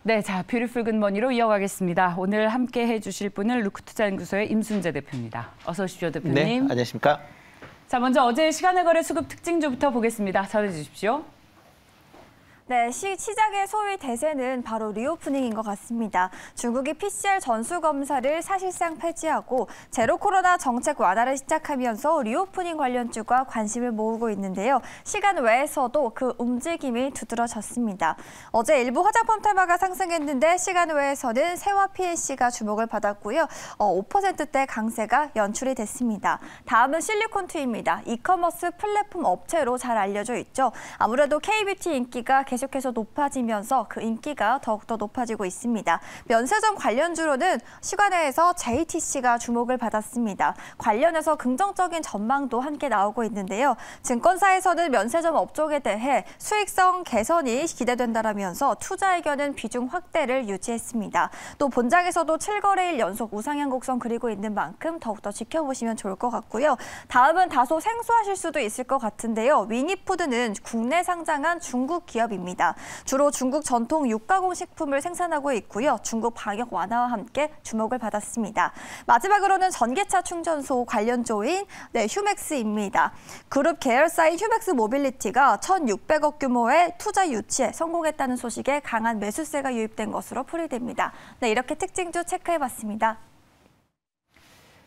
네, 자, 뷰티풀 굿머니로 이어가겠습니다. 오늘 함께 해주실 분은 루크투자연구소의 임순재 대표입니다. 어서 오십시오, 대표님. 네, 안녕하십니까. 자, 먼저 어제 시간의 거래 수급 특징주부터 보겠습니다. 전해주십시오. 네, 시작의 소위 대세는 바로 리오프닝인 것 같습니다. 중국이 PCR 전수 검사를 사실상 폐지하고 제로 코로나 정책 완화를 시작하면서 리오프닝 관련주가 관심을 모으고 있는데요. 시간 외에서도 그 움직임이 두드러졌습니다. 어제 일부 화장품 테마가 상승했는데 시간 외에서는 세화 PLC가 주목을 받았고요. 5%대 강세가 연출이 됐습니다. 다음은 실리콘투입니다. 이커머스 플랫폼 업체로 잘 알려져 있죠. 아무래도 K뷰티 인기가 계속해서 높아지면서 그 인기가 더욱더 높아지고 있습니다. 면세점 관련주로는 시간외에서 JTC가 주목을 받았습니다. 관련해서 긍정적인 전망도 함께 나오고 있는데요. 증권사에서는 면세점 업종에 대해 수익성 개선이 기대된다라면서 투자 의견은 비중 확대를 유지했습니다. 또 본장에서도 7거래일 연속 우상향 곡선 그리고 있는 만큼 더욱더 지켜보시면 좋을 것 같고요. 다음은 다소 생소하실 수도 있을 것 같은데요. 위니푸드는 국내 상장한 중국 기업입니다. 주로 중국 전통 육가공 식품을 생산하고 있고요. 중국 방역 완화와 함께 주목을 받았습니다. 마지막으로는 전기차 충전소 관련주인 휴맥스입니다. 그룹 계열사인 휴맥스 모빌리티가 1,600억 규모의 투자 유치에 성공했다는 소식에 강한 매수세가 유입된 것으로 풀이됩니다. 네, 이렇게 특징주 체크해봤습니다.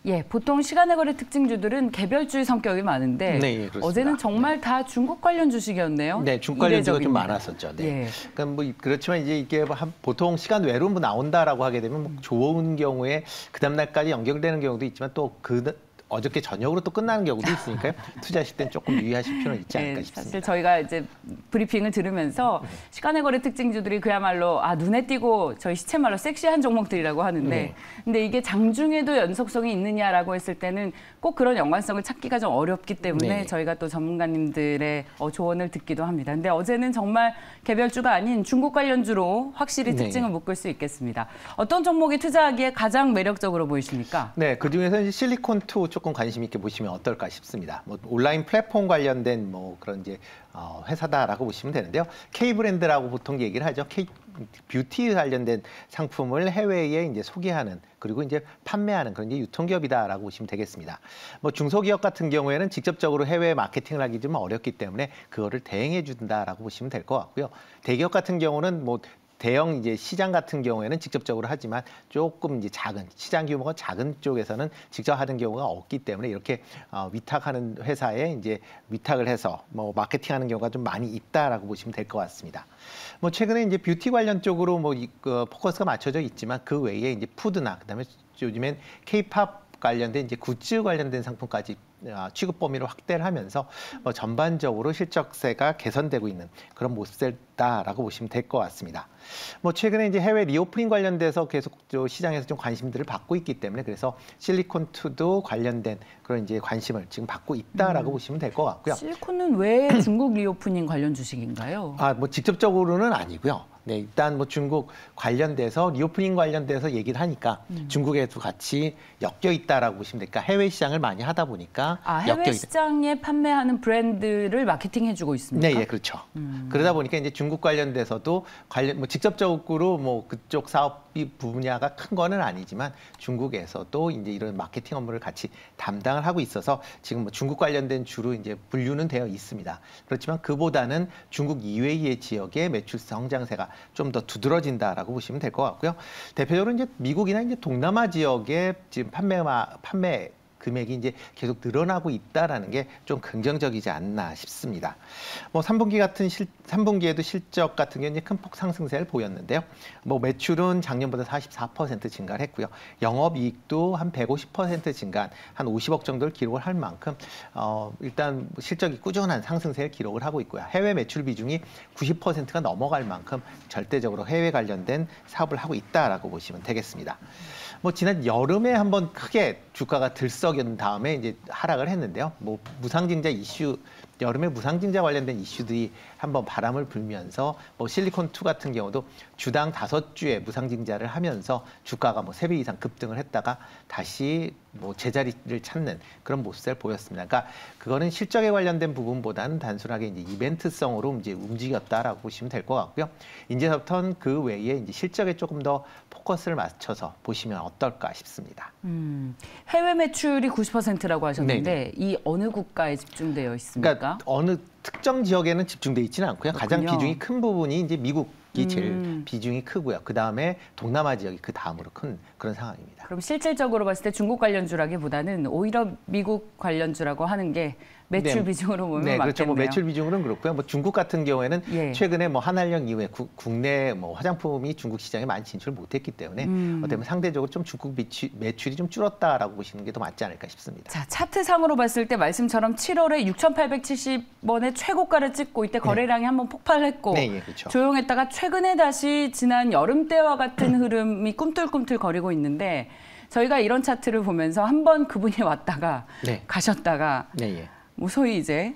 예, 보통 시간의 거래 특징주들은 개별주의 성격이 많은데 네, 어제는 정말 다 중국 관련 주식이었네요. 네, 중국 관련주가 좀 많았었죠. 네. 예. 그러니까 뭐 그렇지만 이제 이게 보통 시간 외로 뭐 나온다라고 하게 되면 뭐 좋은 경우에 그 다음 날까지 연결되는 경우도 있지만 또 어저께 저녁으로 또 끝나는 경우도 있으니까요. 투자하실 땐 조금 유의하실 필요는 있지 않을까 싶습니다. 사실 저희가 이제 브리핑을 들으면서 시간의 거래 특징주들이 그야말로 눈에 띄고 저희 시체말로 섹시한 종목들이라고 하는데 근데 이게 장중에도 연속성이 있느냐라고 했을 때는 꼭 그런 연관성을 찾기가 좀 어렵기 때문에 저희가 또 전문가님들의 조언을 듣기도 합니다. 근데 어제는 정말 개별주가 아닌 중국 관련주로 확실히 특징을 묶을 수 있겠습니다. 어떤 종목이 투자하기에 가장 매력적으로 보이십니까? 네, 그중에서 이제 실리콘2 조금 관심 있게 보시면 어떨까 싶습니다. 뭐 온라인 플랫폼 관련된 뭐 그런 이제 회사다라고 보시면 되는데요. K브랜드라고 보통 얘기를 하죠. 뷰티 관련된 상품을 해외에 이제 소개하는 그리고 이제 판매하는 그런 이제 유통기업이다라고 보시면 되겠습니다. 뭐 중소기업 같은 경우에는 직접적으로 해외 마케팅을 하기 좀 어렵기 때문에 그거를 대행해 준다라고 보시면 될 것 같고요. 대기업 같은 경우는 뭐 대형 이제 시장 같은 경우에는 직접적으로 하지만 조금 이제 작은 시장 규모가 작은 쪽에서는 직접 하는 경우가 없기 때문에 이렇게 위탁하는 회사에 이제 위탁을 해서 뭐 마케팅하는 경우가 좀 많이 있다라고 보시면 될 것 같습니다. 뭐 최근에 이제 뷰티 관련 쪽으로 뭐 포커스가 맞춰져 있지만 그 외에 이제 푸드나 그다음에 요즘엔 K-팝 관련된 이제 굿즈 관련된 상품까지 취급 범위를 확대를 하면서 전반적으로 실적세가 개선되고 있는 그런 모습이다라고 보시면 될 것 같습니다. 뭐 최근에 이제 해외 리오프닝 관련돼서 계속 시장에서 좀 관심들을 받고 있기 때문에 그래서 실리콘2도 관련된 그런 이제 관심을 지금 받고 있다라고 보시면 될 것 같고요. 실리콘은 왜 중국 리오프닝 관련 주식인가요? 뭐 직접적으로는 아니고요. 네, 일단 뭐 중국 관련돼서 리오프닝 관련돼서 얘기를 하니까 중국에도 같이 엮여 있다라고 보시면 될까. 해외 시장을 많이 하다 보니까 해외 시장에 판매하는 브랜드를 마케팅해주고 있습니까? 네, 예, 그렇죠. 그러다 보니까 이제 중국 관련돼서도 뭐 직접적으로 뭐 그쪽 사업이 분야가 큰 거는 아니지만 중국에서도 이제 이런 마케팅 업무를 같이 담당을 하고 있어서 지금 뭐 중국 관련된 주로 이제 분류는 되어 있습니다. 그렇지만 그보다는 중국 이외의 지역의 매출 성장세가 좀 더 두드러진다라고 보시면 될 것 같고요. 대표적으로 이제 미국이나 이제 동남아 지역의 지금 판매 금액이 이제 계속 늘어나고 있다라는 게 좀 긍정적이지 않나 싶습니다. 뭐 3분기에도 실적 같은 경우는 큰 폭 상승세를 보였는데요. 뭐 매출은 작년보다 44% 증가를 했고요. 영업이익도 한 150% 증가한 한 50억 정도를 기록을 할 만큼 일단 실적이 꾸준한 상승세를 기록을 하고 있고요. 해외 매출 비중이 90%가 넘어갈 만큼 절대적으로 해외 관련된 사업을 하고 있다라고 보시면 되겠습니다. 뭐 지난 여름에 한번 크게 주가가 들썩인 다음에 이제 하락을 했는데요. 뭐 무상증자 이슈, 여름에 무상증자 관련된 이슈들이 한번 바람을 불면서 뭐 실리콘2 같은 경우도 주당 5주에 무상증자를 하면서 주가가 뭐 3배 이상 급등을 했다가 다시 뭐 제자리를 찾는 그런 모습을 보였습니다. 그러니까 그거는 실적에 관련된 부분보다는 단순하게 이제 이벤트성으로 이제 움직였다라고 보시면 될 것 같고요. 이제부터는 그 외에 이제 실적에 조금 더 포커스를 맞춰서 보시면 어떨까 싶습니다. 해외 매출이 90%라고 하셨는데 네네. 이 어느 국가에 집중되어 있습니까? 그러니까 어느 특정 지역에는 집중돼 있지는 않고요. 가장 그렇군요. 비중이 큰 부분이 이제 미국이 제일 비중이 크고요. 그 다음에 동남아 지역이 그 다음으로 큰 그런 상황입니다. 그럼 실질적으로 봤을 때 중국 관련주라기보다는 오히려 미국 관련주라고 하는 게 매출 네. 비중으로 보면 네, 맞겠네요. 그렇죠. 뭐 매출 비중으로는 그렇고요. 뭐 중국 같은 경우에는 예. 최근에 뭐 한알령 이후에 국내 뭐 화장품이 중국 시장에 많이 진출을 못했기 때문에 어떻게 보면 상대적으로 좀 중국 매출이 좀 줄었다라고 보시는 게 더 맞지 않을까 싶습니다. 자, 차트상으로 봤을 때 말씀처럼 7월에 6,870원의 최고가를 찍고 이때 거래량이 한번 폭발했고 네, 예, 그렇죠. 조용했다가 최근에 다시 지난 여름 때와 같은 흐름이 꿈틀꿈틀 거리고 있는데 저희가 이런 차트를 보면서 한번 그분이 왔다가 네. 가셨다가 네, 예. 뭐 소위 이제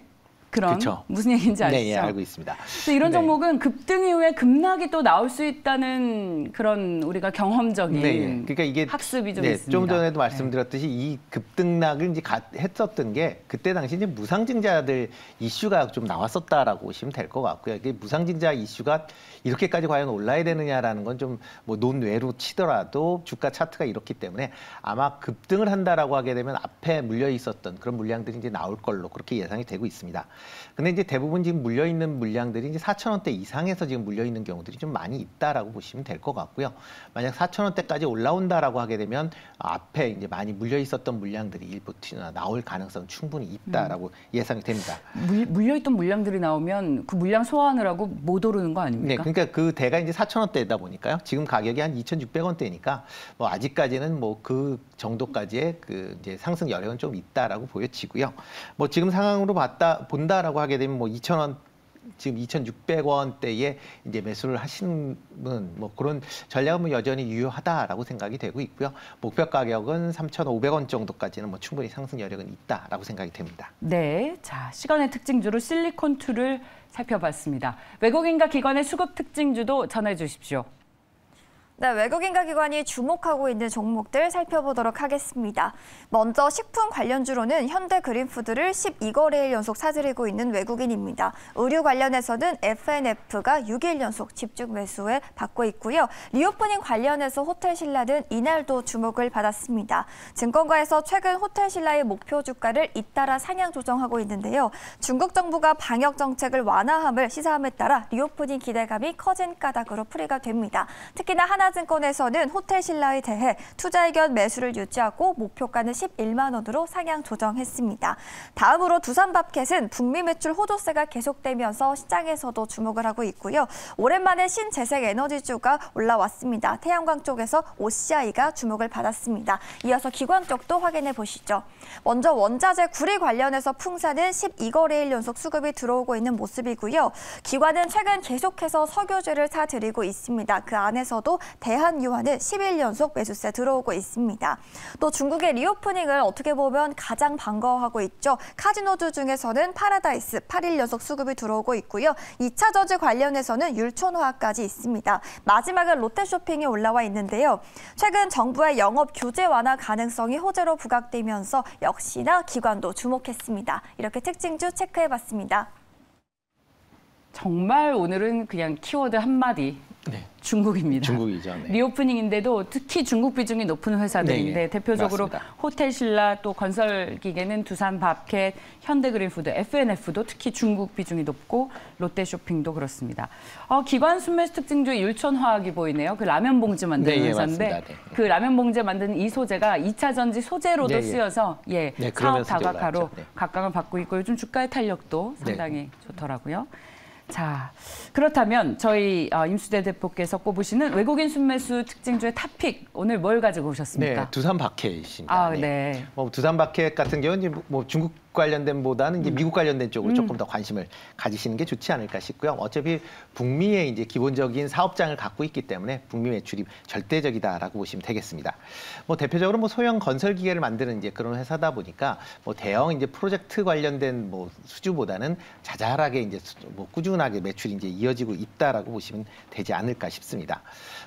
그런 그쵸. 무슨 얘기인지 아시죠? 네, 예, 알고 있습니다. 그래서 이런 네. 종목은 급등 이후에 급락이 또 나올 수 있다는 그런 우리가 경험적인 네, 예. 그러니까 이게 학습이 좀 네, 있습니다. 좀 전에도 말씀드렸듯이 이 급등락을 이제 했었던 게 그때 당시 이제 무상증자들 이슈가 좀 나왔었다라고 보시면 될 것 같고요. 이게 무상증자 이슈가 이렇게까지 과연 올라야 되느냐라는 건 좀 뭐 논외로 치더라도 주가 차트가 이렇기 때문에 아마 급등을 한다라고 하게 되면 앞에 물려 있었던 그런 물량들이 이제 나올 걸로 그렇게 예상이 되고 있습니다. 근데 이제 대부분 지금 물려 있는 물량들이 이제 4,000원대 이상에서 지금 물려 있는 경우들이 좀 많이 있다라고 보시면 될 것 같고요. 만약 4,000원대까지 올라온다라고 하게 되면 앞에 이제 많이 물려 있었던 물량들이 일부 나올 가능성 충분히 있다라고 예상이 됩니다. 물려있던 물량들이 나오면 그 물량 소화하느라고 못 오르는 거 네, 아닙니까? 그러니까 그 대가 이제 4,000원대다 보니까요. 지금 가격이 한 2,600원대니까 뭐 아직까지는 뭐 그 정도까지의 그 이제 상승 여력은 좀 있다라고 보여지고요. 뭐 지금 상황으로 본다라고 하게 되면 뭐 2,000원 지금 2,600원대에 이제 매수를 하시는 뭐 그런 전략은 뭐 여전히 유효하다라고 생각이 되고 있고요. 목표 가격은 3,500원 정도까지는 뭐 충분히 상승 여력은 있다라고 생각이 됩니다. 네, 자 시간의 특징주로 실리콘2를 살펴봤습니다. 외국인과 기관의 수급 특징주도 전해 주십시오. 네, 외국인과 기관이 주목하고 있는 종목들 살펴보도록 하겠습니다. 먼저 식품 관련주로는 현대그린푸드를 12거래일 연속 사들이고 있는 외국인입니다. 의류 관련해서는 F&F가 6일 연속 집중 매수에 받고 있고요. 리오프닝 관련해서 호텔신라는 이날도 주목을 받았습니다. 증권가에서 최근 호텔신라의 목표 주가를 잇따라 상향 조정하고 있는데요. 중국 정부가 방역 정책을 완화함을 시사함에 따라 리오프닝 기대감이 커진 까닭으로 풀이가 됩니다. 특히나 하나증권에서는 호텔신라에 대해 투자 의견 매수를 유지하고 목표가는 11만 원으로 상향 조정했습니다. 다음으로 두산밥켓은 북미 매출 호조세가 계속되면서 시장에서도 주목을 하고 있고요. 오랜만에 신재생 에너지주가 올라왔습니다. 태양광 쪽에서 OCI가 주목을 받았습니다. 이어서 기관 쪽도 확인해 보시죠. 먼저 원자재 구리 관련해서 풍사는 12거래일 연속 수급이 들어오고 있는 모습이고요. 기관은 최근 계속해서 석유주를 사들이고 있습니다. 그 안에서도 대한유화는 10일 연속 매수세 들어오고 있습니다. 또 중국의 리오프닝을 어떻게 보면 가장 반가워하고 있죠. 카지노주 중에서는 파라다이스 8일 연속 수급이 들어오고 있고요. 2차 저지 관련해서는 율촌화학까지 있습니다. 마지막은 롯데쇼핑이 올라와 있는데요. 최근 정부의 영업 규제 완화 가능성이 호재로 부각되면서 역시나 기관도 주목했습니다. 이렇게 특징주 체크해봤습니다. 정말 오늘은 그냥 키워드 한마디. 네. 중국입니다. 중국이죠. 네. 리오프닝인데도 특히 중국 비중이 높은 회사들인데 네, 네. 대표적으로 맞습니다. 호텔신라, 또 건설기계는 두산밥켓, 현대그린푸드, F&F도 특히 중국 비중이 높고 롯데쇼핑도 그렇습니다. 기관 순매수 특징주 율촌화학이 보이네요. 그 라면 봉지 만드는 네, 예, 회사인데 맞습니다. 네. 그 라면 봉지 만드는 이 소재가 2차 전지 소재로도 네, 예. 쓰여서 예, 네, 사업 그러면서 다각화로 올라왔죠. 네. 각광을 받고 있고 요즘 주가의 탄력도 상당히 좋더라고요. 자, 그렇다면 저희 임수대 대표께서 꼽으시는 외국인 순매수 특징주의 탑픽 오늘 뭘 가지고 오셨습니까? 네, 두산바켓입니다. 아, 네. 뭐 두산바켓 같은 경우는 뭐 중국 관련된보다는 이제 미국 관련된 쪽으로 조금 더 관심을 가지시는 게 좋지 않을까 싶고요. 어차피 북미의 이제 기본적인 사업장을 갖고 있기 때문에 북미 매출이 절대적이다라고 보시면 되겠습니다. 뭐 대표적으로 뭐 소형 건설 기계를 만드는 이제 그런 회사다 보니까 뭐 대형 이제 프로젝트 관련된 뭐 수주보다는 자잘하게 이제 뭐 꾸준하게 매출이 이제 이어지고 있다라고 보시면 되지 않을까 싶습니다.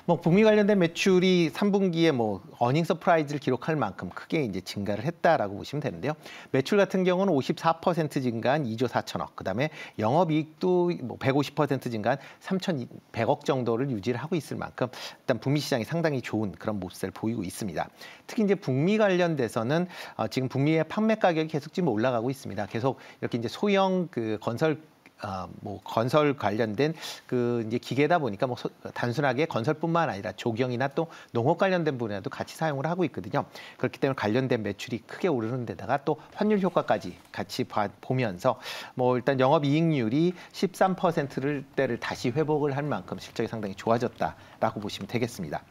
뭐 북미 관련된 매출이 3분기에 뭐 어닝 서프라이즈를 기록할 만큼 크게 이제 증가를 했다라고 보시면 되는데요. 매출 같은 경우는 54% 증가한 2조 4천억, 그다음에 영업이익도 뭐 150% 증가한 3,100억 정도를 유지를 하고 있을 만큼 일단 북미 시장이 상당히 좋은 그런 모습을 보이고 있습니다. 특히 이제 북미 관련돼서는 지금 북미의 판매 가격이 계속 지금 올라가고 있습니다. 계속 이렇게 이제 소형 그 건설 관련된 그 이제 기계다 보니까 뭐 단순하게 건설뿐만 아니라 조경이나 또 농업 관련된 분야도 같이 사용을 하고 있거든요. 그렇기 때문에 관련된 매출이 크게 오르는 데다가 또 환율 효과까지 같이 보면서 뭐 일단 영업이익률이 13%대를 다시 회복을 할 만큼 실적이 상당히 좋아졌다라고 보시면 되겠습니다.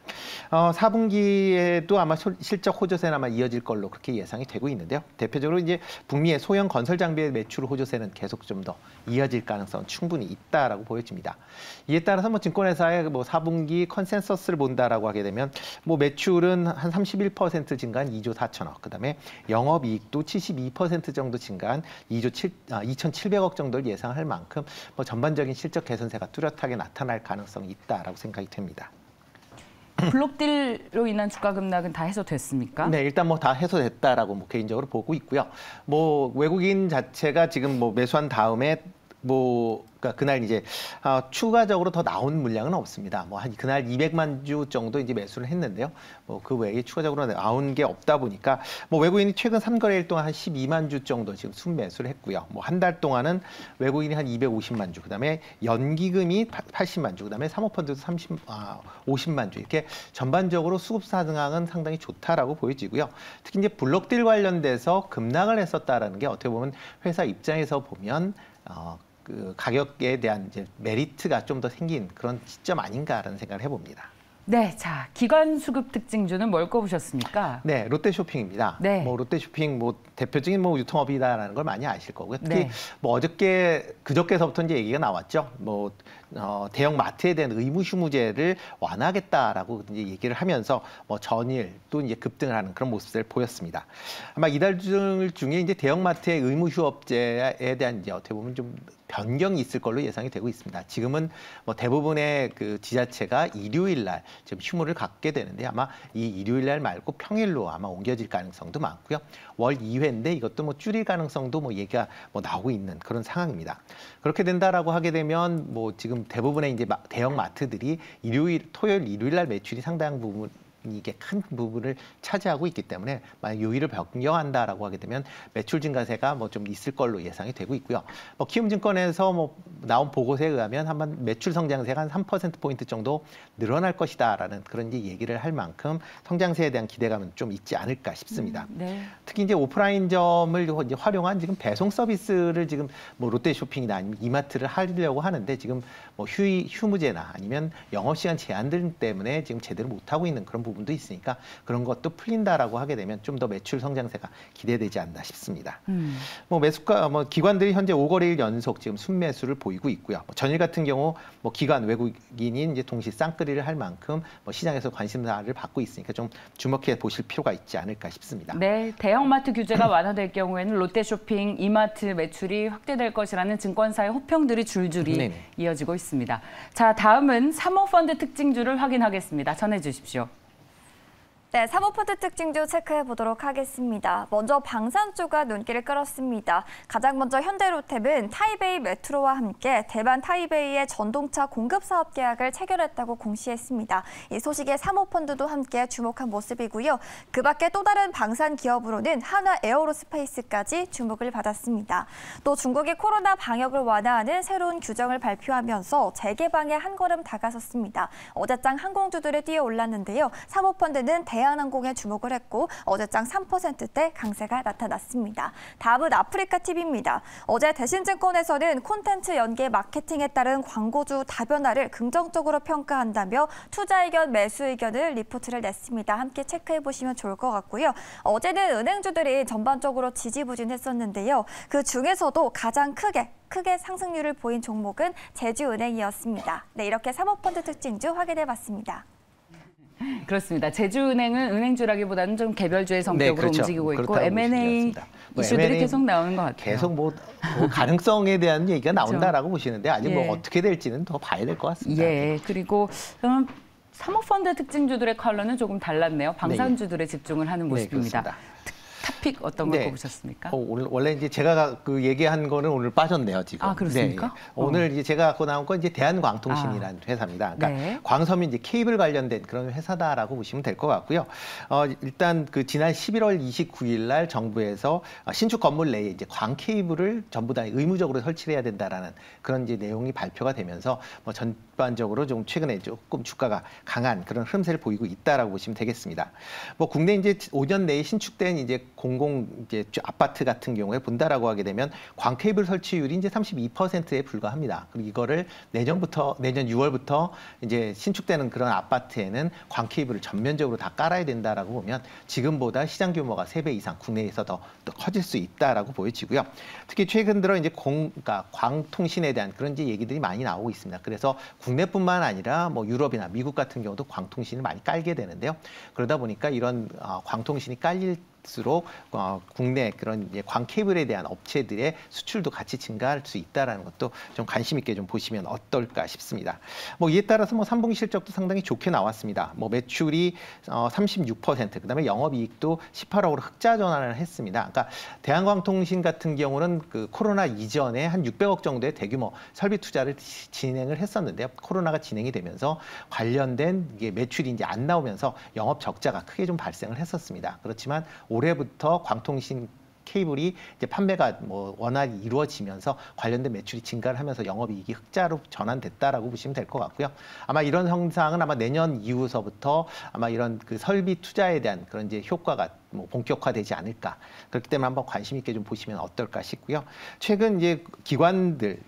4분기에도 아마 실적 호조세는 아마 이어질 걸로 그렇게 예상이 되고 있는데요. 대표적으로 이제 북미의 소형 건설 장비의 매출 호조세는 계속 좀 더 이어질 가능성은 충분히 있다라고 보여집니다. 이에 따라서 뭐 증권회사의 뭐 4분기 컨센서스를 본다라고 하게 되면 뭐 매출은 한 31% 증가한 2조 4천억, 그다음에 영업이익도 72% 정도 증가한 2,700억 정도를 예상할 만큼 뭐 전반적인 실적 개선세가 뚜렷하게 나타날 가능성이 있다라고 생각이 됩니다. 블록딜로 인한 주가 급락은 다 해소됐습니까? 네, 일단 뭐 다 해소됐다라고 뭐 개인적으로 보고 있고요. 뭐 외국인 자체가 지금 뭐 매수한 다음에 뭐 그러니까 그날 이제 추가적으로 더 나온 물량은 없습니다. 뭐 한 그날 200만 주 정도 이제 매수를 했는데요. 뭐 그 외에 추가적으로 나온 게 없다 보니까 뭐 외국인이 최근 3거래일 동안 한 12만 주 정도 지금 순매수를 했고요. 뭐 한 달 동안은 외국인이 한 250만 주, 그다음에 연기금이 80만 주, 그다음에 사모펀드도 50만 주, 이렇게 전반적으로 수급 상황은 상당히 좋다라고 보여지고요. 특히 이제 블록딜 관련돼서 급락을 했었다라는 게 어떻게 보면 회사 입장에서 보면 그 가격에 대한 이제 메리트가 좀 더 생긴 그런 시점 아닌가라는 생각을 해봅니다. 네, 자 기관 수급 특징주는 뭘 꼽으셨습니까? 네, 롯데쇼핑입니다. 네. 뭐 롯데쇼핑 뭐 대표적인 뭐 유통업이다라는 걸 많이 아실 거고요. 특히 네. 뭐 그저께서부터 이제 얘기가 나왔죠. 뭐 대형 마트에 대한 의무 휴무제를 완화하겠다라고 이제 얘기를 하면서 뭐 전일 또 이제 급등을 하는 그런 모습을 보였습니다. 아마 이달 중에 이제 대형 마트의 의무 휴업제에 대한 이제 어떻게 보면 좀 변경이 있을 걸로 예상이 되고 있습니다. 지금은 뭐 대부분의 그 지자체가 일요일 날 지금 휴무를 갖게 되는데 아마 이 일요일 날 말고 평일로 아마 옮겨질 가능성도 많고요. 월 2회인데 이것도 뭐 줄일 가능성도 뭐 얘기가 뭐 나오고 있는 그런 상황입니다. 그렇게 된다라고 하게 되면 뭐 지금 대부분의 이제 대형 마트들이 토요일, 일요일 날 매출이 상당한 부분 이게 큰 부분을 차지하고 있기 때문에 만약 요일을 변경한다라고 하게 되면 매출 증가세가 뭐 좀 있을 걸로 예상이 되고 있고요. 뭐 키움증권에서 뭐 나온 보고서에 의하면 한번 매출 성장세가 한 3%포인트 정도 늘어날 것이다라는 그런 이제 얘기를 할 만큼 성장세에 대한 기대감은 좀 있지 않을까 싶습니다. 네. 특히 이제 오프라인점을 이제 활용한 지금 배송 서비스를 지금 뭐 롯데쇼핑이나 아니면 이마트를 하려고 하는데 지금 뭐 휴무제나 아니면 영업시간 제한들 때문에 지금 제대로 못하고 있는 그런 부분도 있으니까 그런 것도 풀린다라고 하게 되면 좀 더 매출 성장세가 기대되지 않나 싶습니다. 뭐 매수가 뭐 기관들이 현재 5거래일 연속 지금 순매수를 보이고 있고요. 뭐 전일 같은 경우 뭐 기관 외국인이 이제 동시 쌍끌이를 할 만큼 뭐 시장에서 관심사를 받고 있으니까 좀 주목해 보실 필요가 있지 않을까 싶습니다. 네, 대형마트 규제가 완화될 경우에는 롯데쇼핑, 이마트 매출이 확대될 것이라는 증권사의 호평들이 줄줄이 네네. 이어지고 있습니다. 자, 다음은 사모펀드 특징주를 확인하겠습니다. 전해주십시오. 네, 사모펀드 특징주 체크해 보도록 하겠습니다. 먼저 방산주가 눈길을 끌었습니다. 가장 먼저 현대로템은 타이베이 메트로와 함께 대만 타이베이의 전동차 공급 사업 계약을 체결했다고 공시했습니다. 이 소식에 사모펀드도 함께 주목한 모습이고요. 그 밖에 또 다른 방산 기업으로는 한화 에어로스페이스까지 주목을 받았습니다. 또 중국이 코로나 방역을 완화하는 새로운 규정을 발표하면서 재개방에 한 걸음 다가섰습니다. 어제장 항공주들이 뛰어올랐는데요. 사모펀드는 대한항공에 주목을 했고 어제장 3%대 강세가 나타났습니다. 다음은 아프리카TV입니다. 어제 대신증권에서는 콘텐츠 연계 마케팅에 따른 광고주 다변화를 긍정적으로 평가한다며 투자 의견, 매수 의견을 리포트를 냈습니다. 함께 체크해 보시면 좋을 것 같고요. 어제는 은행주들이 전반적으로 지지부진했었는데요. 그 중에서도 가장 크게 상승률을 보인 종목은 제주은행이었습니다. 네, 이렇게 사모펀드 특징주 확인해봤습니다. 그렇습니다. 제주은행은 은행주라기보다는 좀 개별주의 성격으로 그렇죠. 움직이고 있고 M&A 이슈들이 M&A 계속 나오는 것 같아요. 계속 뭐 가능성에 대한 얘기가 나온다라고 보시는데 아직 예. 뭐 어떻게 될지는 더 봐야 될 것 같습니다. 예, 그리고 사모펀드 특징주들의 컬러는 조금 달랐네요. 방산주들에 집중을 하는 모습입니다. 그렇습니다. 탑픽 어떤 걸 꼽으셨습니까? 오늘 원래 이제 제가 그 얘기한 거는 오늘 빠졌네요, 지금. 아, 그렇습니까? 오늘 이제 제가 갖고 나온 건 이제 대한광통신이라는 회사입니다. 그러니까 광섬이 이제 케이블 관련된 그런 회사다라고 보시면 될 것 같고요. 일단 그 지난 11월 29일 날 정부에서 신축 건물 내에 이제 광 케이블을 전부 다 의무적으로 설치를 해야 된다라는 그런 이제 내용이 발표가 되면서 뭐 전반적으로 좀 최근에 조금 주가가 강한 그런 흐름세를 보이고 있다라고 보시면 되겠습니다. 뭐 국내 이제 5년 내에 신축된 이제 공공 이제 아파트 같은 경우에 본다라고 하게 되면 광 케이블 설치율이 이제 32%에 불과합니다. 그리고 이거를 내년 6월부터 이제 신축되는 그런 아파트에는 광 케이블을 전면적으로 다 깔아야 된다라고 보면 지금보다 시장 규모가 3배 이상 국내에서 더 커질 수 있다라고 보여지고요. 특히 최근 들어 이제 그러니까 광통신에 대한 그런 이제 얘기들이 많이 나오고 있습니다. 그래서 국내뿐만 아니라 뭐 유럽이나 미국 같은 경우도 광통신을 많이 깔게 되는데요. 그러다 보니까 이런 광통신이 깔릴수록 국내 그런 이제 광 케이블에 대한 업체들의 수출도 같이 증가할 수 있다라는 것도 좀 관심 있게 좀 보시면 어떨까 싶습니다. 뭐 이에 따라서 뭐 3분기 실적도 상당히 좋게 나왔습니다. 뭐 매출이 36%, 그다음에 영업이익도 18억으로 흑자 전환을 했습니다. 그러니까 대한광통신 같은 경우는 그 코로나 이전에 한 600억 정도의 대규모 설비 투자를 진행을 했었는데요. 코로나가 진행이 되면서 관련된 이게 매출이 이제 안 나오면서 영업 적자가 크게 좀 발생을 했었습니다. 그렇지만 올해부터 광통신 케이블이 이제 판매가 뭐 원활히 이루어지면서 관련된 매출이 증가를 하면서 영업이익이 흑자로 전환됐다라고 보시면 될 것 같고요. 아마 이런 현상은 아마 내년 이후서부터 아마 이런 그 설비 투자에 대한 그런 이제 효과가 뭐 본격화되지 않을까. 그렇기 때문에 한번 관심 있게 좀 보시면 어떨까 싶고요. 최근 이제 기관들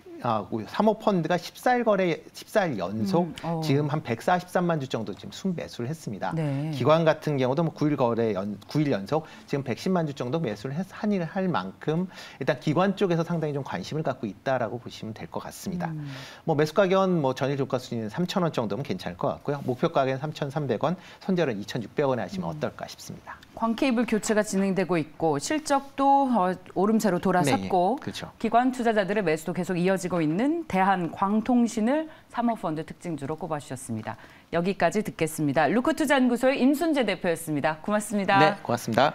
사모펀드가 14일 연속 지금 한 143만 주 정도 지금 순매수를 했습니다. 네. 기관 같은 경우도 뭐 9일 연속 지금 110만 주 정도 매수를 할 만큼 일단 기관 쪽에서 상당히 좀 관심을 갖고 있다라고 보시면 될 것 같습니다. 뭐 매수 가격은 뭐 전일 주가 수준은 3,000원 정도면 괜찮을 것 같고요. 목표 가격은 3,300원, 손절은 2,600원에 하시면 어떨까 싶습니다. 광 케이블 교체가 진행되고 있고 실적도 오름세로 돌아섰고 그렇죠. 기관 투자자들의 매수도 계속 이어지고 있는 대한광통신을 사모펀드 특징주로 꼽아주셨습니다. 여기까지 듣겠습니다. 루크투자연구소의 임순재 대표였습니다. 고맙습니다. 네, 고맙습니다.